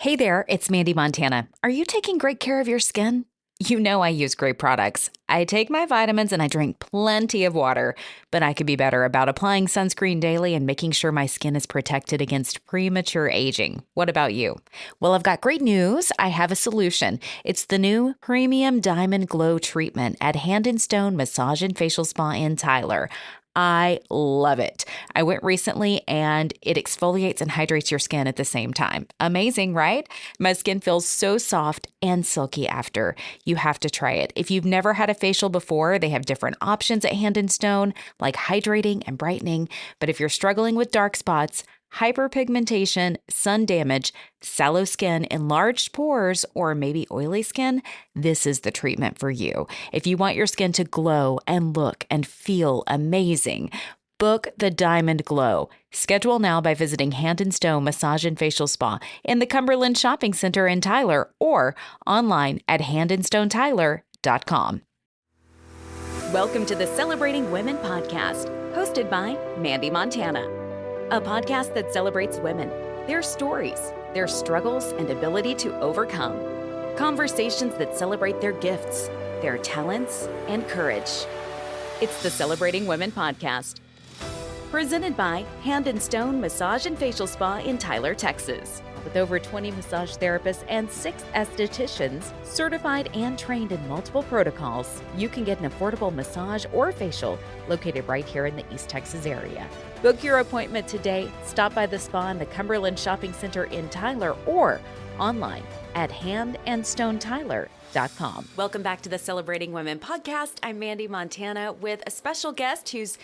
Hey there, it's Mandee Montana. Are you taking great care of your skin? You know I use great products. I take my vitamins and I drink plenty of water, but I could be better about applying sunscreen daily and making sure my skin is protected against premature aging. What about you? Well, I've got great news. I have a solution. It's the new Premium Diamond Glow Treatment at Hand & Stone Massage and Facial Spa in Tyler. I love it. I went recently and it exfoliates and hydrates your skin at the same time. Amazing, right? My skin feels so soft and silky after. You have to try it. If you've never had a facial before, they have different options at Hand & Stone, like hydrating and brightening. But if you're struggling with dark spots, hyperpigmentation, sun damage, sallow skin, enlarged pores, or maybe oily skin, this is the treatment for you. If you want your skin to glow and look and feel amazing, book the Diamond Glow. Schedule now by visiting Hand & Stone Massage and Facial Spa in the Cumberland Shopping Center in Tyler or online at handandstonetyler.com. Welcome to the Celebrating Women podcast, hosted by Mandee Montana, a podcast that celebrates women, their stories, their struggles, and ability to overcome. Conversations that celebrate their gifts, their talents, and courage. It's the Celebrating Women podcast, presented by Hand & Stone Massage and Facial Spa in Tyler, Texas. With over 20 massage therapists and 6 estheticians, certified and trained in multiple protocols, you can get an affordable massage or facial located right here in the East Texas area. Book your appointment today. Stop by the spa in the Cumberland Shopping Center in Tyler or online at handandstonetyler.com. Welcome back to the Celebrating Women podcast. I'm Mandee Montana with a special guest who's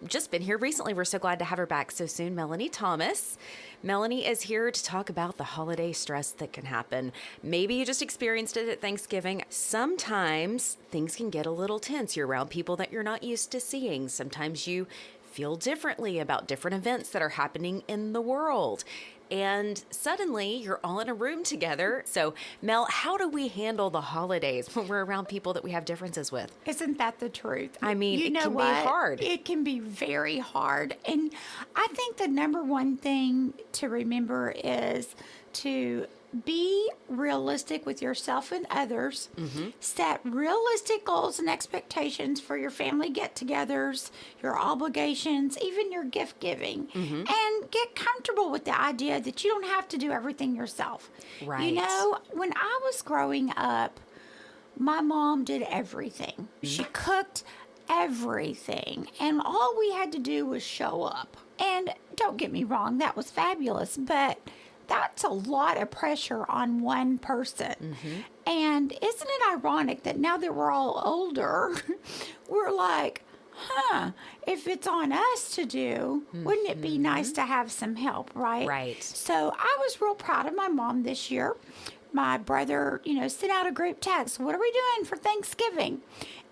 just been here recently. We're so glad to have her back so soon, Melanie Thomas. Melanie is here to talk about the holiday stress that can happen. Maybe you just experienced it at Thanksgiving. Sometimes things can get a little tense. You're around people that you're not used to seeing. Sometimes you feel differently about different events that are happening in the world. And suddenly you're all in a room together. So, Mel, how do we handle the holidays when we're around people that we have differences with? Isn't that the truth? I mean, it can be hard. It can be very hard. And I think the number one thing to remember is to be realistic with yourself and others. Mm-hmm. Set realistic goals and expectations for your family get-togethers, your obligations, even your gift giving. Mm-hmm. And get comfortable with the idea that you don't have to do everything yourself. Right. You know, when I was growing up, my mom did everything. Mm-hmm. She cooked everything. And all we had to do was show up. And don't get me wrong, that was fabulous. But that's a lot of pressure on one person. Mm-hmm. And isn't it ironic that now that we're all older, we're like, if it's on us to do, wouldn't it be nice to have some help, right? Right. So I was real proud of my mom this year. My brother, sent out a group text. What are we doing for Thanksgiving?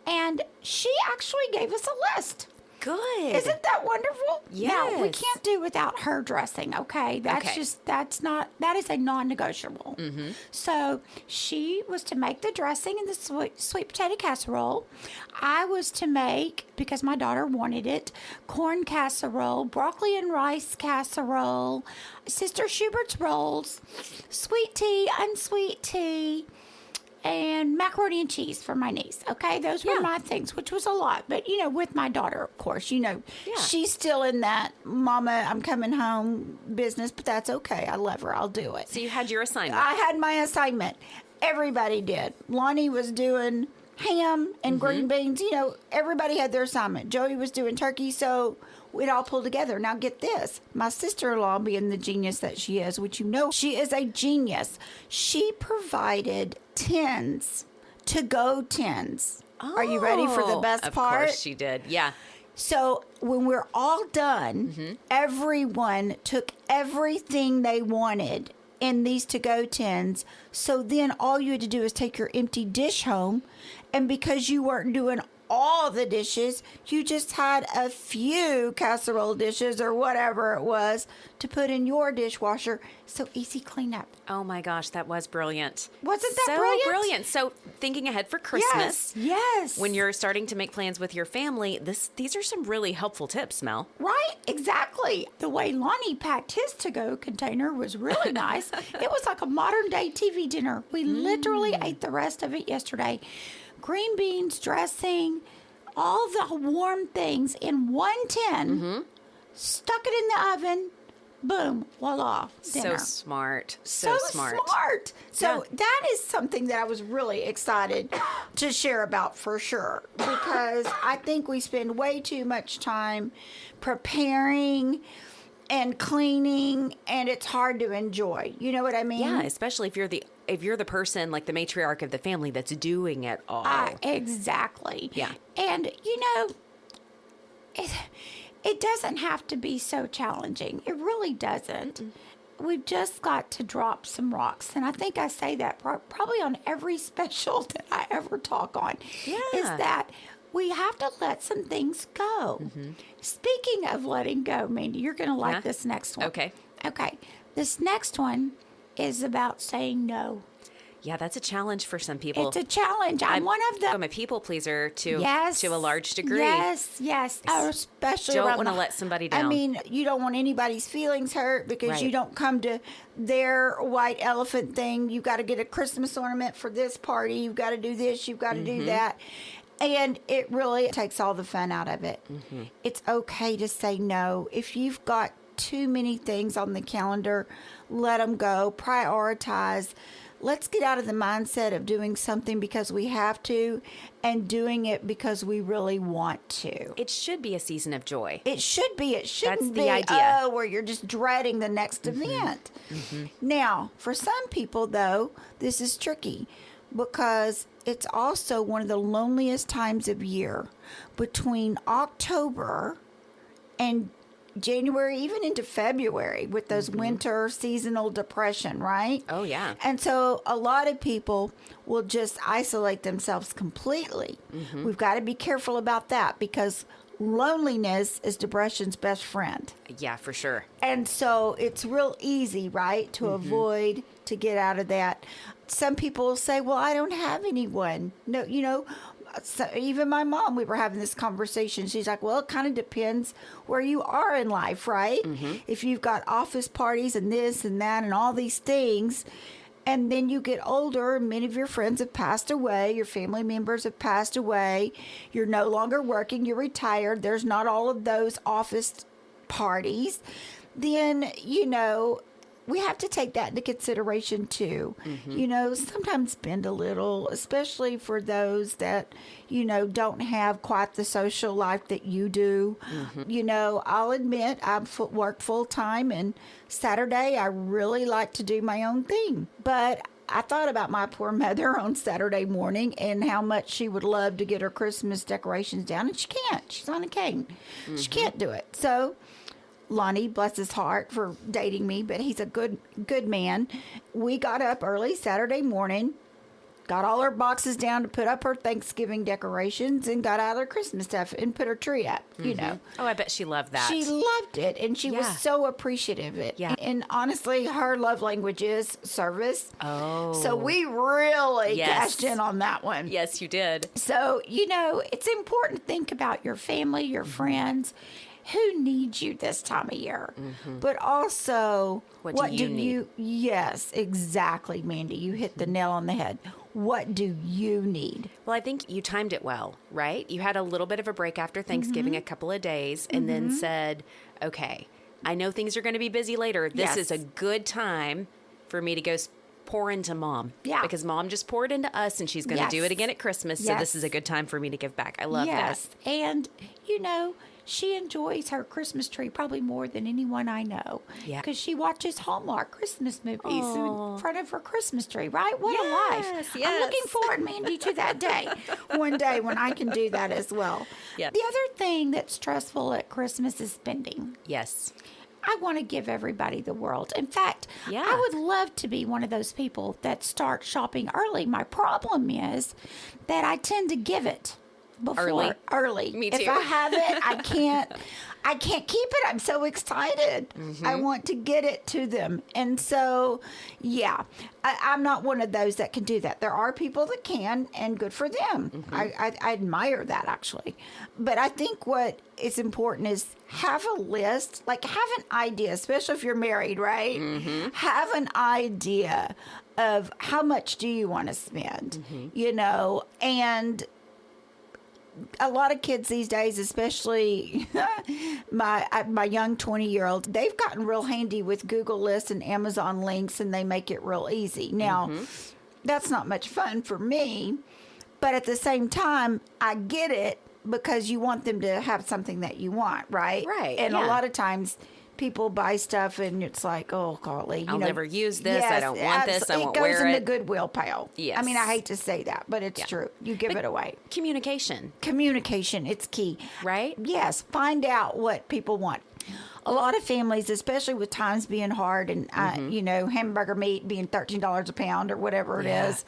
And she actually gave us a list. Good. Isn't that wonderful? Yes. Now, we can't do without her dressing, okay? That is a non-negotiable. Mm-hmm. So she was to make the dressing in the sweet potato casserole. I was to make, because my daughter wanted it, corn casserole, broccoli and rice casserole, Sister Schubert's rolls, sweet tea, unsweet tea, and macaroni and cheese for my niece. Okay, those were my things, which was a lot. But, with my daughter, of course, she's still in that mama, I'm coming home business, but that's okay. I love her. I'll do it. So you had your assignment. I had my assignment. Everybody did. Lonnie was doing ham and green beans. Everybody had their assignment. Joey was doing turkey, so it all pulled together. Now get this. My sister-in-law, being the genius that she is, which she is a genius. She provided tins, to-go tins. Are you ready for the best part? Of course she did, yeah. So when we're all done, everyone took everything they wanted in these to-go tins. So then all you had to do is take your empty dish home. And because you weren't doing all the dishes. You just had a few casserole dishes or whatever it was to put in your dishwasher. So easy cleanup. Oh my gosh, that was brilliant. Wasn't that so brilliant? brilliant. So thinking ahead for Christmas. Yes. When you're starting to make plans with your family, these are some really helpful tips, Mel. Right, exactly. The way Lonnie packed his to-go container was really nice. It was like a modern-day TV dinner. We literally ate the rest of it yesterday. Green beans, dressing, all the warm things in one tin, stuck it in the oven, boom, voila, dinner. So smart. So smart. So that is something that I was really excited to share about for sure, because I think we spend way too much time preparing and cleaning, and it's hard to enjoy. You know what I mean? Yeah, especially if you're the person, like the matriarch of the family, that's doing it all. Exactly. Yeah. And, it doesn't have to be so challenging. It really doesn't. We've just got to drop some rocks. And I think I say that probably on every special that I ever talk on. Yeah. Is that we have to let some things go. Speaking of letting go, Mandy, you're going to like this next one. Okay. This next one is about saying no. Yeah, that's a challenge for some people. It's a challenge. I'm one of them. I'm a people pleaser to a large degree. Yes. Oh, especially don't want to let somebody down. I mean, you don't want anybody's feelings hurt because you don't come to their white elephant thing. You got to get a Christmas ornament for this party. You've got to do this. You've got to do that. And it really takes all the fun out of it. It's okay to say no. If you've got too many things on the calendar, let them go. Prioritize. Let's get out of the mindset of doing something because we have to and doing it because we really want to. It should be a season of joy. It should be. It shouldn't be the idea. where you're just dreading the next event. Now, for some people, though, this is tricky because it's also one of the loneliest times of year between October and January, even into February, with those winter seasonal depression, right? Oh, yeah. And so a lot of people will just isolate themselves completely. We've got to be careful about that because loneliness is depression's best friend. Yeah, for sure. And so it's real easy, right, to avoid, to get out of that. Some people will say, well, I don't have anyone. No, so even my mom, we were having this conversation. She's like, well, it kind of depends where you are in life, right? If you've got office parties and this and that and all these things, and then you get older, many of your friends have passed away, your family members have passed away, you're no longer working, you're retired, there's not all of those office parties, then, we have to take that into consideration too. Sometimes spend a little, especially for those that, don't have quite the social life that you do. I'll admit I work full time, and Saturday I really like to do my own thing. But I thought about my poor mother on Saturday morning and how much she would love to get her Christmas decorations down, and she can't. She's on a cane. She can't do it. So Lonnie, bless his heart for dating me, but he's a good man. We got up early Saturday morning, got all her boxes down to put up her Thanksgiving decorations, and got out her Christmas stuff and put her tree up, Oh, I bet she loved that. She loved it, and she was so appreciative of it. Yeah. And honestly, her love language is service. Oh. So we really cashed in on that one. Yes, you did. So, it's important to think about your family, your friends, who needs you this time of year, but also what do you need? Yes, exactly, Mandy. You hit the nail on the head. What do you need? Well, I think you timed it well, right? You had a little bit of a break after Thanksgiving, a couple of days, and then said, okay, I know things are going to be busy later. This is a good time for me to go pour into Mom. Yeah. Because Mom just poured into us, and she's going to do it again at Christmas, so this is a good time for me to give back. I love that. And, she enjoys her Christmas tree probably more than anyone I know. Yeah. Because she watches Hallmark Christmas movies in front of her Christmas tree, right? What a life. Yes. I'm looking forward, Mandy, to that day. One day when I can do that as well. Yeah. The other thing that's stressful at Christmas is spending. Yes. I want to give everybody the world. In fact, I would love to be one of those people that start shopping early. My problem is that I tend to give it. before early. Me too. If I have it, I can't keep it. I'm so excited. I want to get it to them. And so, yeah, I'm not one of those that can do that. There are people that can, and good for them. I admire that, actually. But I think what is important is have a list, like have an idea, especially if you're married, right? Have an idea of how much do you want to spend, you know, and a lot of kids these days, especially my young 20-year-olds, they've gotten real handy with Google Lists and Amazon links, and they make it real easy. Now, that's not much fun for me, but at the same time, I get it because you want them to have something that you want, right? Right. And a lot of times people buy stuff and it's like, oh, golly. I'll never use this. I don't want this. I won't wear it. It goes in the Goodwill pile. Yes. I mean, I hate to say that, but it's true. You give it away. Communication. Communication, it's key. Right? Yes. Find out what people want. A lot of families, especially with times being hard and, you know, hamburger meat being $13 a pound or whatever it is,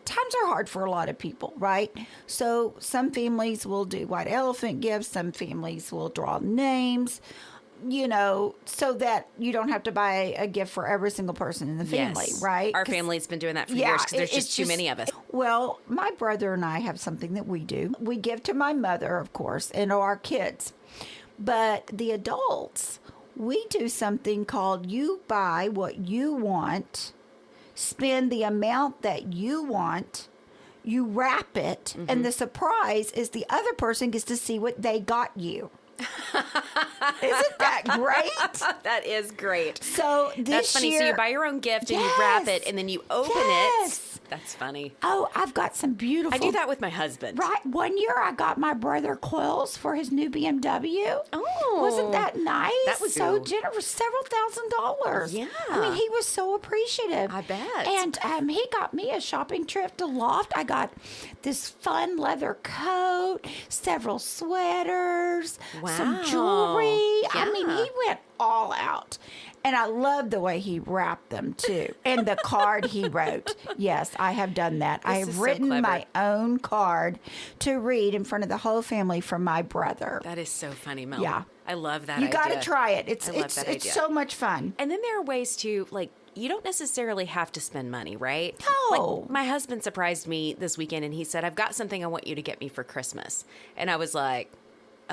times are hard for a lot of people, right? So some families will do white elephant gifts. Some families will draw names, you know, so that you don't have to buy a gift for every single person in the family, right? Our family's been doing that for years because there's just too many of us. Well, my brother and I have something that we do. We give to my mother, of course, and to our kids. But the adults, we do something called you buy what you want, spend the amount that you want, you wrap it, and the surprise is the other person gets to see what they got you. Isn't that great? That is great. So that's funny. So you buy your own gift and you wrap it and then you open it. That's funny. Oh, I've got some beautiful. I do that with my husband. Right. One year I got my brother coils for his new BMW. Oh. Wasn't that nice? That was so generous. Several $1,000s. Yeah. I mean, he was so appreciative. I bet. And he got me a shopping trip to Loft. I got this fun leather coat, several sweaters, some jewelry. Yeah. I mean, he went all out. And I love the way he wrapped them, too. And the card he wrote. Yes, I have done that. I have written my own card to read in front of the whole family for my brother. That is so funny, Mel. Yeah. I love that You idea. got to try it. I love that idea. It's so much fun. And then there are ways to, like, you don't necessarily have to spend money, right? No. Like, my husband surprised me this weekend, and he said, I've got something I want you to get me for Christmas. And I was like,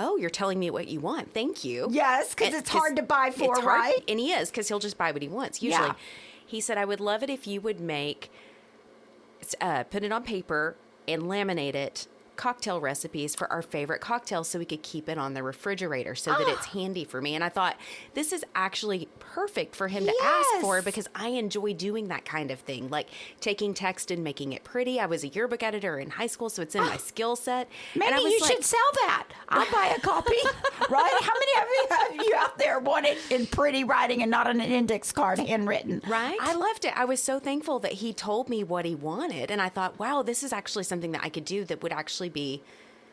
oh, you're telling me what you want. Thank you. Yes, because it's hard to buy for, right? And he is, because he'll just buy what he wants, usually. Yeah. He said, I would love it if you would make, put it on paper and laminate it, cocktail recipes for our favorite cocktails so we could keep it on the refrigerator so that it's handy for me. And I thought, this is actually perfect for him to ask for because I enjoy doing that kind of thing, like taking text and making it pretty. I was a yearbook editor in high school, so it's in my skill set. Maybe you should sell that. I'll buy a copy, right? How many of you out there want it in pretty writing and not on an index card handwritten? Right? I loved it. I was so thankful that he told me what he wanted. And I thought, wow, this is actually something that I could do that would actually be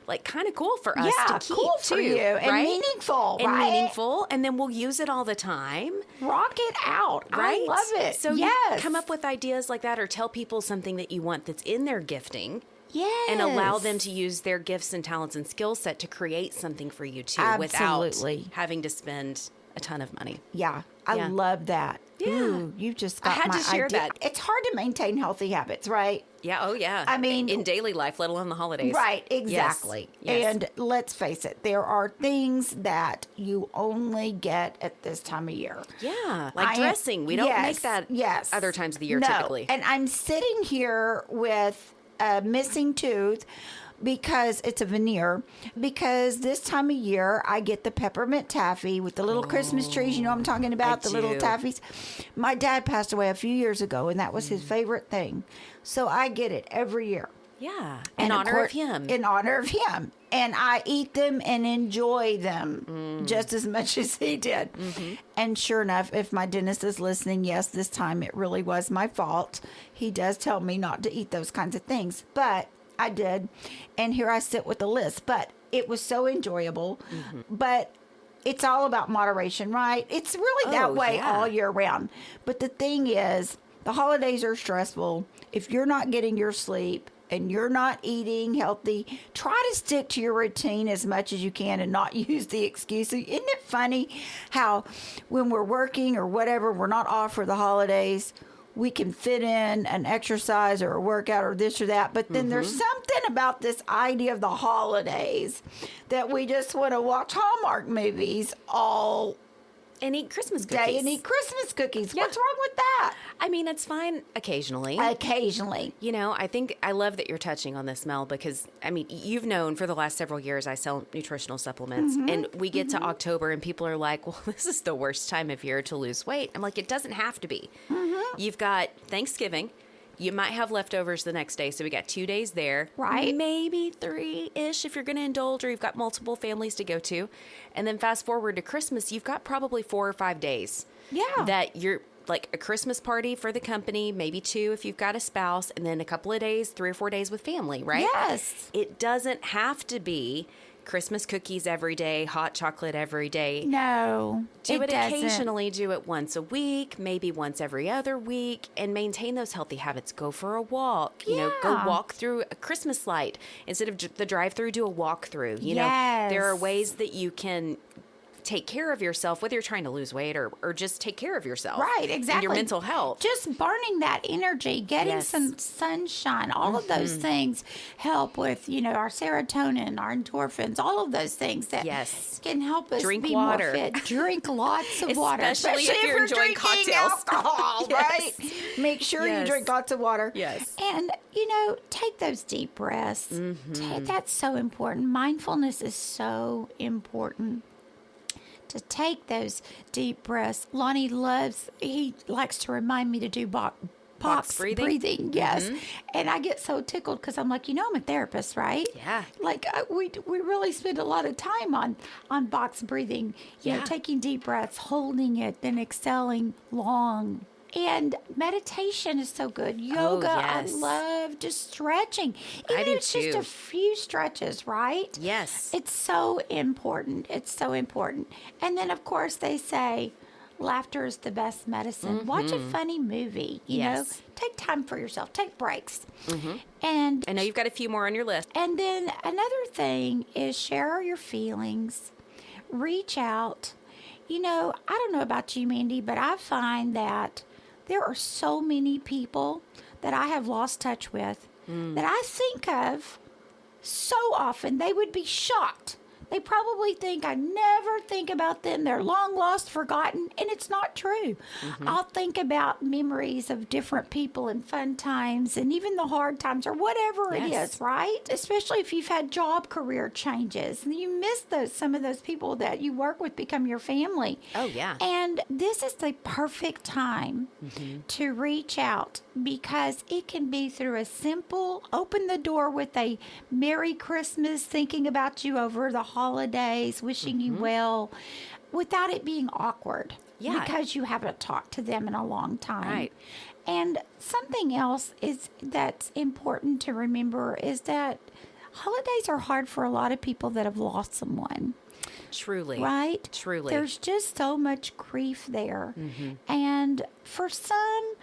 like kind of cool for us to keep cool for too, you and right? meaningful, and right? meaningful, and then we'll use it all the time. Rock it out, right? I love it. So you come up with ideas like that, or tell people something that you want that's in their gifting. Yes. And allow them to use their gifts and talents and skill set to create something for you too, Absolutely. without having to spend a ton of money. Yeah, I love that. Yeah. Ooh, you just got I had my to share idea. that. It's hard to maintain healthy habits, right? Yeah, oh yeah. I mean, in daily life, let alone the holidays. Right, exactly. Yes. And let's face it, there are things that you only get at this time of year. Yeah, like dressing. We don't make that other times of the year typically. And I'm sitting here with a missing tooth because it's a veneer, because this time of year I get the peppermint taffy with the little Christmas trees. You know what I'm talking about? The little taffies. My dad passed away a few years ago, and that was his favorite thing. So I get it every year. Yeah, in honor of him. In honor of him. And I eat them and enjoy them just as much as he did. Mm-hmm. And sure enough, if my dentist is listening, yes, this time it really was my fault. He does tell me not to eat those kinds of things. But I did. And here I sit with a list. But it was so enjoyable. Mm-hmm. But it's all about moderation, right? It's really that way all year round. But the thing is, the holidays are stressful. If you're not getting your sleep, and you're not eating healthy, try to stick to your routine as much as you can and not use the excuse. Isn't it funny how when we're working or whatever, we're not off for the holidays, we can fit in an exercise or a workout or this or that. But then there's something about this idea of the holidays that we just want to watch Hallmark movies all and eat Christmas cookies. day and eat Christmas cookies. Yeah. What's wrong with that? I mean, it's fine occasionally. Occasionally. I love that you're touching on this, Mel, because, I mean, you've known for the last several years I sell nutritional supplements, and we get to October and people are like, well, this is the worst time of year to lose weight. I'm like, it doesn't have to be. You've got Thanksgiving. You might have leftovers the next day, so we got 2 days there. Right. Maybe 3-ish if you're going to indulge, or you've got multiple families to go to. And then fast forward to Christmas, you've got probably 4 or 5 days. Yeah. That you're like a Christmas party for the company, maybe 2 if you've got a spouse, and then a couple of days, 3 or 4 days with family, right? Yes. It doesn't have to be Christmas cookies every day, hot chocolate every day. No, Do it doesn't. occasionally, do it once a week, maybe once every other week, and maintain those healthy habits. Go for a walk, go Yeah. walk through a Christmas light. Instead of the drive-through, do a walk-through. You know, there are ways that you can take care of yourself, whether you're trying to lose weight or just take care of yourself. Right, exactly. And your mental health. Just burning that energy, getting Yes. some sunshine, all of those things help with, our serotonin, our endorphins, all of those things that Yes. can help us Drink be water. more fit. Drink lots of water. Especially if you're enjoying drinking cocktails. alcohol, Yes. right? Make sure Yes. you drink lots of water. Yes. And, take those deep breaths. That's so important. Mindfulness is so important. To take those deep breaths. Lonnie he likes to remind me to do box breathing. Yes. And I get so tickled because I'm like, I'm a therapist, right? Yeah. Like we really spend a lot of time on box breathing, taking deep breaths, holding it, then exhaling long. And meditation is so good. Yoga, yes. I love just stretching. Even I if do it's just too. a few stretches, right? Yes. It's so important. It's so important. And then, of course, they say laughter is the best medicine. Watch a funny movie, you know. Take time for yourself. Take breaks. And I know you've got a few more on your list. and then another thing is share your feelings. Reach out. I don't know about you, Mandy, but I find that there are so many people that I have lost touch with that I think of so often. They would be shocked. They probably think I never think about them. They're long lost, forgotten, and it's not true. I'll think about memories of different people and fun times and even the hard times or whatever it is, right? Especially if you've had job career changes and you miss some of those people that you work with become your family. Oh, yeah. And this is the perfect time to reach out because it can be through a simple open the door with a Merry Christmas, thinking about you over the holidays, wishing you well, without it being awkward. Yeah. Because you haven't talked to them in a long time. Right. And something else that's important to remember is that holidays are hard for a lot of people that have lost someone. Truly. Right? Truly. There's just so much grief there. And for some,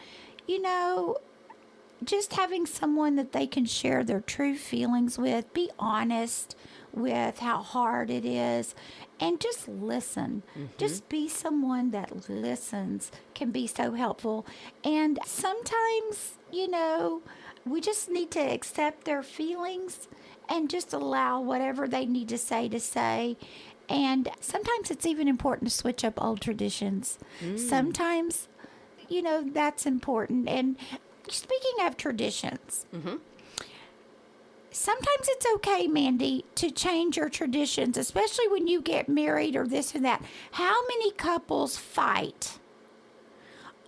just having someone that they can share their true feelings with, be honest with how hard it is, and just listen. Just be someone that listens can be so helpful. And sometimes, we just need to accept their feelings and just allow whatever they need to say. And sometimes it's even important to switch up old traditions. Sometimes, that's important. And speaking of traditions, sometimes it's okay, Mandy, to change your traditions, especially when you get married or this or that. How many couples fight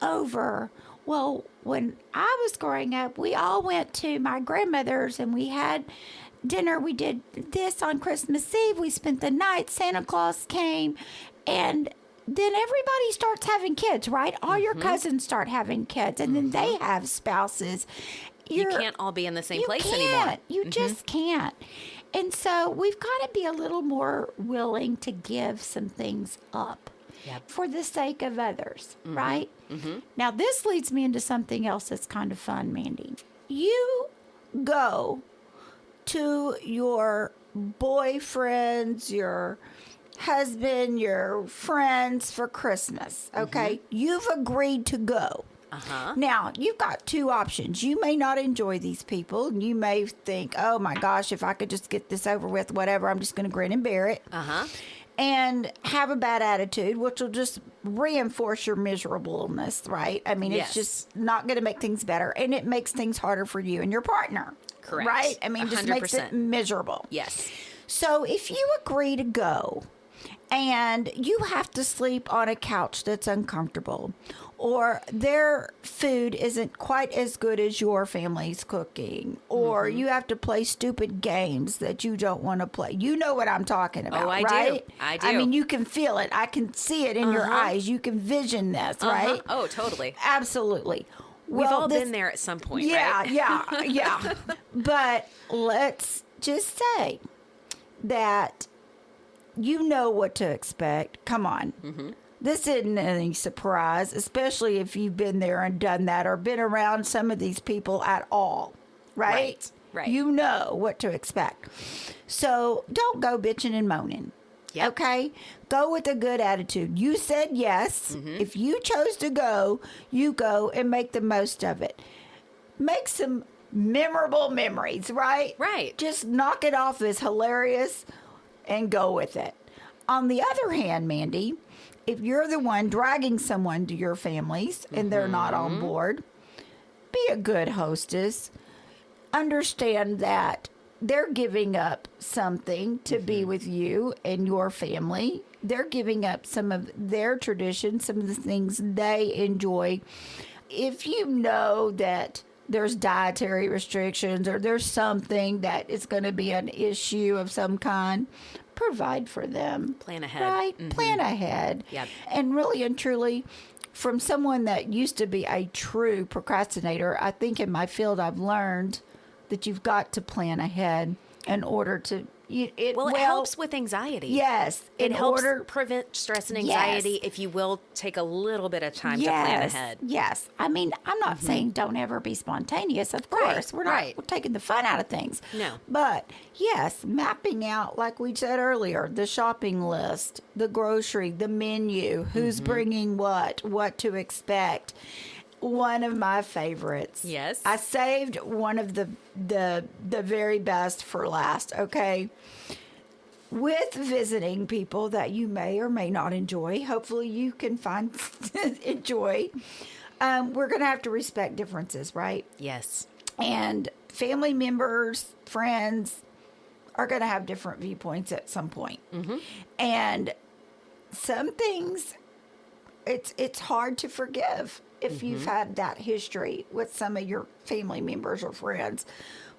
over, well, when I was growing up, we all went to my grandmother's and we had dinner. We did this on Christmas Eve. We spent the night. Santa Claus came. And then everybody starts having kids, right? All your cousins start having kids. And then they have spouses. You can't all be in the same place anymore. You just can't. And so we've got to be a little more willing to give some things up for the sake of others, right? Now, this leads me into something else that's kind of fun, Mandy. You go to your boyfriends, your husband, your friends for Christmas, okay? You've agreed to go. Now, you've got two options. You may not enjoy these people. You may think, oh my gosh, if I could just get this over with, whatever, I'm just going to grin and bear it. And have a bad attitude, which will just reinforce your miserableness, right? I mean, it's just not going to make things better. And it makes things harder for you and your partner. Correct. Right? I mean, 100%. Just makes it miserable. Yes. So if you agree to go and you have to sleep on a couch that's uncomfortable, or their food isn't quite as good as your family's cooking, or you have to play stupid games that you don't want to play. You know what I'm talking about, right? I do. I mean, you can feel it. I can see it in your eyes. You can vision this, right? Oh, totally. Absolutely. We've all been there at some point, right? Yeah. But let's just say that you know what to expect. Come on. This isn't any surprise, especially if you've been there and done that or been around some of these people at all, right? Right. You know what to expect. So don't go bitching and moaning. Yep. Okay? Go with a good attitude. You said yes. If you chose to go, you go and make the most of it. Make some memorable memories, right? Right. Just knock it off as hilarious and go with it. On the other hand, Mandee, if you're the one dragging someone to your families and they're not on board, be a good hostess. Understand that they're giving up something to be with you and your family. They're giving up some of their traditions, some of the things they enjoy. If you know that there's dietary restrictions or there's something that is going to be an issue of some kind, provide for them. Plan ahead. Right? Plan ahead. Yep. And really and truly, from someone that used to be a true procrastinator, I think in my field I've learned that you've got to plan ahead in order to... It helps with anxiety. Yes. It helps prevent stress and anxiety if you will take a little bit of time to plan ahead. Yes. I mean, I'm not saying don't ever be spontaneous, of course. We're not we're taking the fun out of things. No. But yes, mapping out, like we said earlier, the shopping list, the grocery, the menu, who's bringing what to expect. One of my favorites. Yes. I saved one of the very best for last, okay? With visiting people that you may or may not enjoy, hopefully you can find enjoy. We're going to have to respect differences, right? Yes. And family members, friends are going to have different viewpoints at some point. And some things, it's hard to forgive if you've had that history with some of your family members or friends.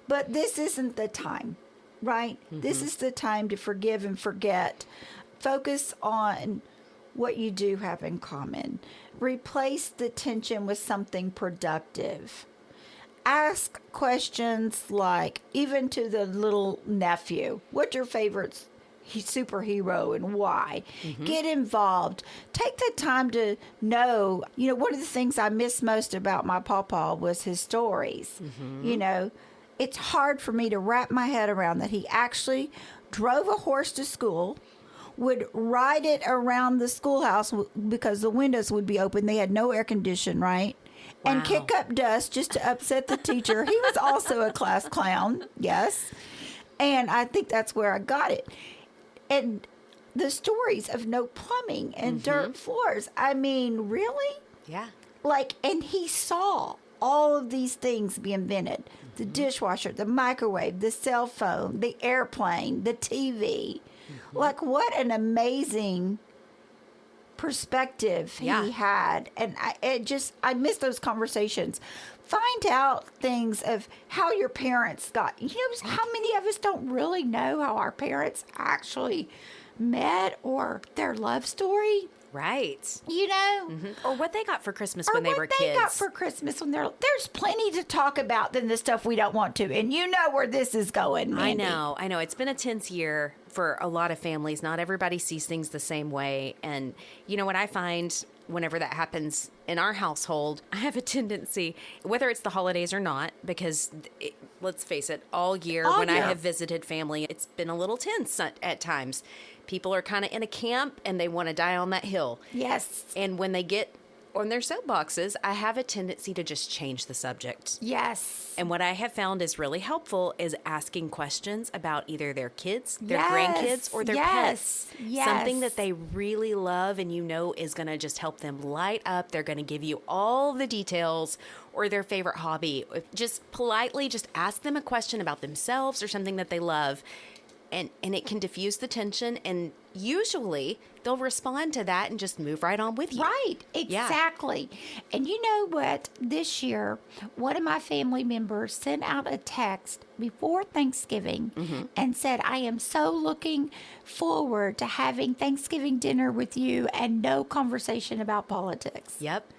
But this isn't the time, right? This is the time to forgive and forget. Focus on what you do have in common. Replace the tension with something productive. Ask questions like, even to the little nephew, what's your favorite superhero and why? Get involved. Take the time to know, one of the things I miss most about my pawpaw was his stories. It's hard for me to wrap my head around that he actually drove a horse to school, would ride it around the schoolhouse because the windows would be open. They had no air condition, right? Wow. And kick up dust just to upset the teacher. He was also a class clown, yes. And I think that's where I got it. And the stories of no plumbing and dirt floors. I mean, really? Yeah. And he saw all of these things be invented. The dishwasher, the microwave, the cell phone, the airplane, the TV. What an amazing perspective he had. And I miss those conversations. Find out things of how your parents got. How many of us don't really know how our parents actually met or their love story? Right. Or what they got for Christmas when they were kids. Or what they got for Christmas when there's plenty to talk about than the stuff we don't want to. And you know where this is going, Mandee. I know. It's been a tense year for a lot of families. Not everybody sees things the same way. And you know what I find whenever that happens in our household, I have a tendency, whether it's the holidays or not, because let's face it, all year All when I year. have visited family, it's been a little tense at times. People are kind of in a camp and they want to die on that hill. Yes. And when they get on their soapboxes, I have a tendency to just change the subject. Yes. And what I have found is really helpful is asking questions about either their kids, their Yes. grandkids, or their pets. Yes. Something that they really love and is going to just help them light up. They're going to give you all the details, or their favorite hobby. Just politely just ask them a question about themselves or something that they love. And it can diffuse the tension, and usually they'll respond to that and just move right on with you. Right, Yeah. exactly. And you know what? This year, one of my family members sent out a text before Thanksgiving and said, I am so looking forward to having Thanksgiving dinner with you and no conversation about politics. Yep.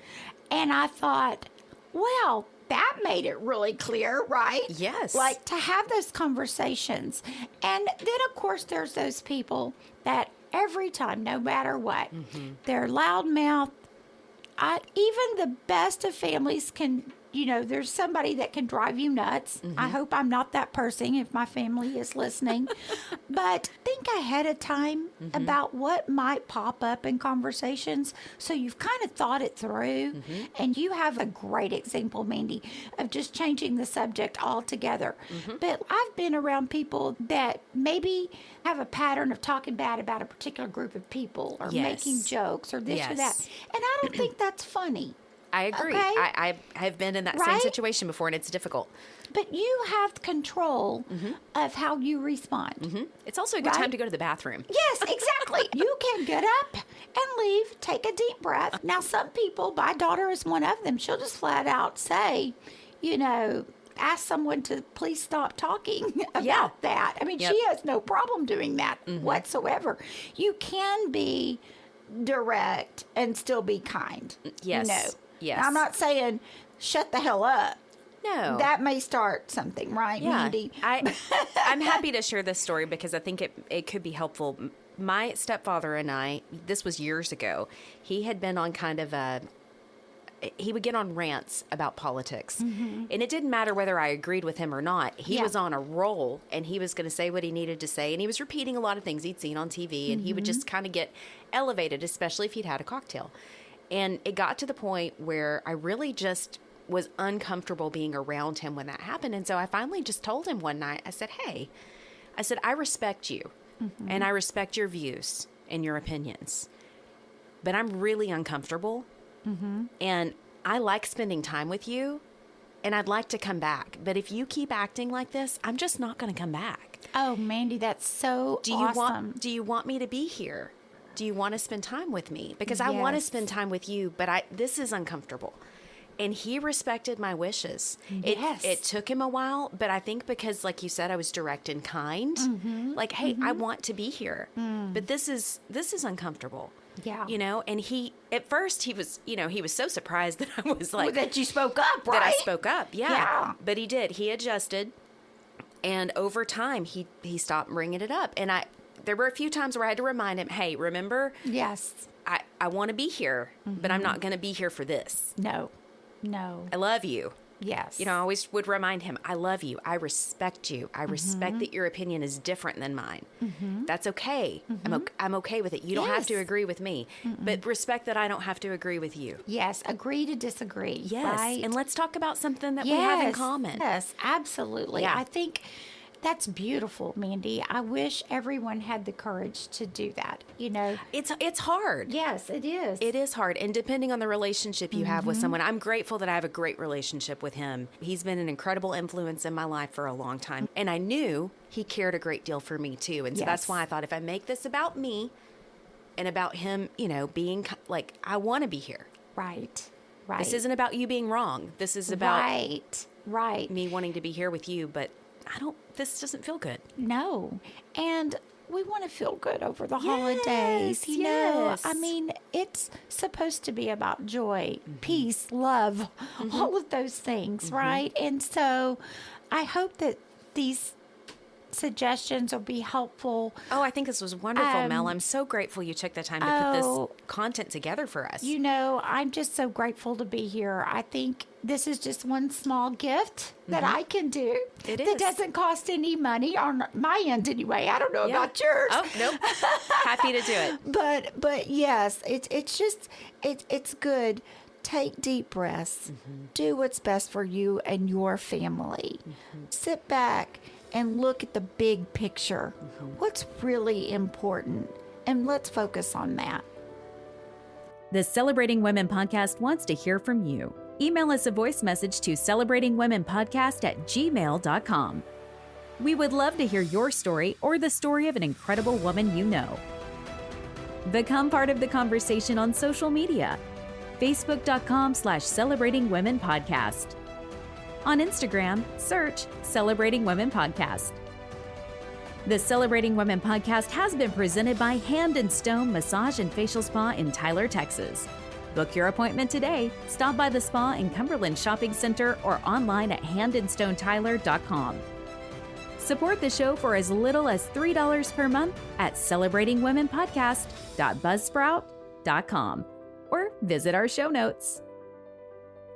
And I thought, well, that made it really clear, right? Yes. Like to have those conversations. And then, of course, there's those people that every time, no matter what, they're loudmouth. Even the best of families can, there's somebody that can drive you nuts. I hope I'm not that person if my family is listening. But think ahead of time about what might pop up in conversations so you've kind of thought it through. And you have a great example, Mandee, of just changing the subject altogether. But I've been around people that maybe have a pattern of talking bad about a particular group of people or Yes. making jokes or this or Yes. that. And I don't think that's funny. I agree. Okay. I have been in that same Right? situation before, and it's difficult. But you have control of how you respond. It's also a good Right? time to go to the bathroom. Yes, exactly. You can get up and leave, take a deep breath. Now, some people, my daughter is one of them, she'll just flat out say, ask someone to please stop talking about that. I mean, Yep. she has no problem doing that whatsoever. You can be direct and still be kind. Yes. Yes. I'm not saying shut the hell up. No. That may start something, right, Yeah. Mandee? I'm happy to share this story because I think it could be helpful. My stepfather and I, this was years ago, he had been on he would get on rants about politics. And it didn't matter whether I agreed with him or not. He was on a roll, and he was going to say what he needed to say. And he was repeating a lot of things he'd seen on TV, and he would just kind of get elevated, especially if he'd had a cocktail. And it got to the point where I really just was uncomfortable being around him when that happened. And so I finally just told him one night, I said, hey, I respect you, and I respect your views and your opinions, but I'm really uncomfortable. And I like spending time with you, and I'd like to come back. But if you keep acting like this, I'm just not going to come back. Oh, Mandee, that's so awesome. Do you want me to be here? Do you want to spend time with me? Because I want to Yes. spend time with you, but this is uncomfortable. And he respected my wishes. Yes. It took him a while, but I think because, like you said, I was direct and kind. Like, hey, I want to be here, but this is uncomfortable. Yeah. And at first he was so surprised that I was like, that you spoke up, right? that I spoke up. Yeah. Yeah. But he did. He adjusted. And over time, he stopped bringing it up. And there were a few times where I had to remind him, hey, remember, Yes. I want to be here, but I'm not going to be here for this. No. I love you. Yes. I always would remind him, I love you. I respect you. I respect that your opinion is different than mine. That's okay. I'm okay with it. You don't have to Yes. agree with me, but respect that I don't have to agree with you. Yes. Agree to disagree. Yes. Right? And let's talk about something that we have in common. Yes, absolutely. Yeah. I think that's beautiful, Mandee. I wish everyone had the courage to do that, It's hard. Yes, it is. It is hard. And depending on the relationship you have with someone, I'm grateful that I have a great relationship with him. He's been an incredible influence in my life for a long time. And I knew he cared a great deal for me too. And so that's Yes. why I thought if I make this about me and about him, being like, I want to be here. Right. Right. This isn't about you being wrong. This is about Right. me wanting to be here with you. But this doesn't feel good. No. And we want to feel good over the Yes, holidays. yes. I mean, it's supposed to be about joy, peace, love, all of those things, right? And so I hope that these suggestions will be helpful. Oh, I think this was wonderful, Mel. I'm so grateful you took the time to put this content together for us. I'm just so grateful to be here. I think this is just one small gift that I can do. It that is. Doesn't cost any money on my end anyway. I don't know about yours. Oh, nope. Happy to do it. But yes, it's good. Take deep breaths. Do what's best for you and your family. Sit back and look at the big picture. What's really important? And let's focus on that. The Celebrating Women podcast wants to hear from you. Email us a voice message to celebratingwomenpodcast@gmail.com. We would love to hear your story or the story of an incredible woman you know. Become part of the conversation on social media. Facebook.com/celebratingwomenpodcast. On Instagram, search Celebrating Women Podcast. The Celebrating Women podcast has been presented by Hand and Stone Massage and Facial Spa in Tyler, Texas. Book your appointment today. Stop by the spa in Cumberland Shopping Center or online at handandstonetyler.com. Support the show for as little as $3 per month at celebratingwomenpodcast.buzzsprout.com or visit our show notes.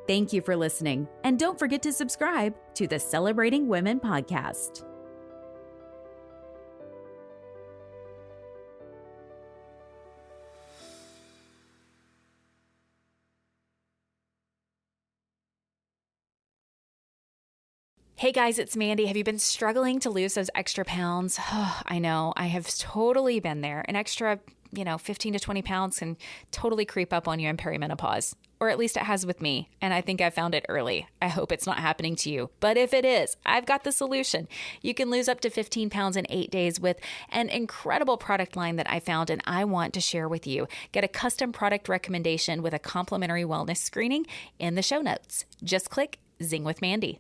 Thank you for listening, and don't forget to subscribe to the Celebrating Women podcast. Hey guys, it's Mandee. Have you been struggling to lose those extra pounds? Oh, I know. I have totally been there. An extra, 15 to 20 pounds can totally creep up on you in perimenopause. Or at least it has with me. And I think I found it early. I hope it's not happening to you. But if it is, I've got the solution. You can lose up to 15 pounds in 8 days with an incredible product line that I found and I want to share with you. Get a custom product recommendation with a complimentary wellness screening in the show notes. Just click Zing with Mandee.